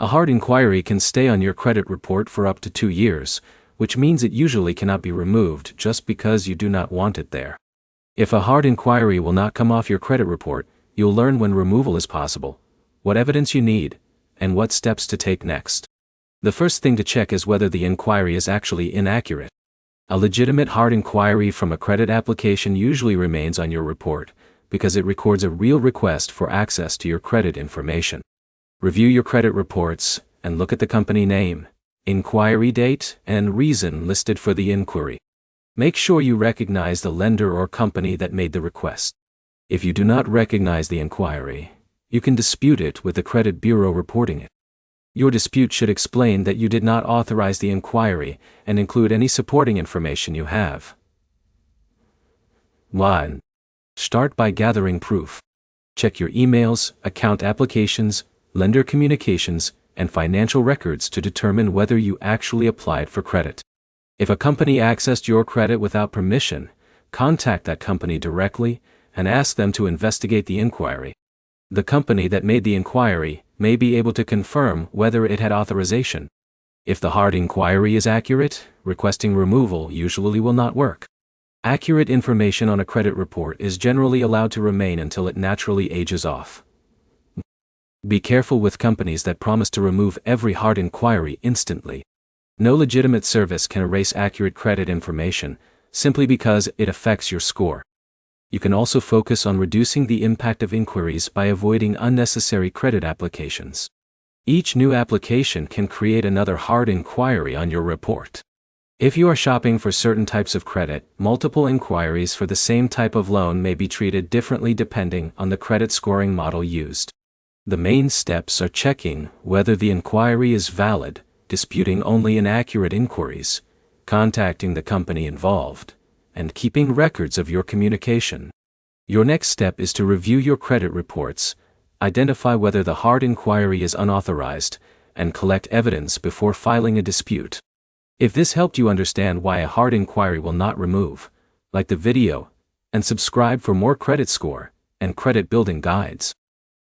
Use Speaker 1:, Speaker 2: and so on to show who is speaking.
Speaker 1: A hard inquiry can stay on your credit report for up to 2 years, which means it usually cannot be removed just because you do not want it there. If a hard inquiry will not come off your credit report, you'll learn when removal is possible, what evidence you need, and what steps to take next. The first thing to check is whether the inquiry is actually inaccurate. A legitimate hard inquiry from a credit application usually remains on your report, because it records a real request for access to your credit information. Review your credit reports, and look at the company name, inquiry date, and reason listed for the inquiry. Make sure you recognize the lender or company that made the request. If you do not recognize the inquiry, you can dispute it with the credit bureau reporting it. Your dispute should explain that you did not authorize the inquiry and include any supporting information you have. 1. Start by gathering proof. Check your emails, account applications, lender communications, and financial records to determine whether you actually applied for credit. If a company accessed your credit without permission, contact that company directly and ask them to investigate the inquiry. The company that made the inquiry may be able to confirm whether it had authorization. If the hard inquiry is accurate, requesting removal usually will not work. Accurate information on a credit report is generally allowed to remain until it naturally ages off. Be careful with companies that promise to remove every hard inquiry instantly. No legitimate service can erase accurate credit information simply because it affects your score. You can also focus on reducing the impact of inquiries by avoiding unnecessary credit applications. Each new application can create another hard inquiry on your report. If you are shopping for certain types of credit, multiple inquiries for the same type of loan may be treated differently depending on the credit scoring model used. The main steps are checking whether the inquiry is valid, disputing only inaccurate inquiries, contacting the company involved, and keeping records of your communication. Your next step is to review your credit reports, identify whether the hard inquiry is unauthorized, and collect evidence before filing a dispute. If this helped you understand why a hard inquiry will not remove, like the video, and subscribe for more credit score and credit building guides.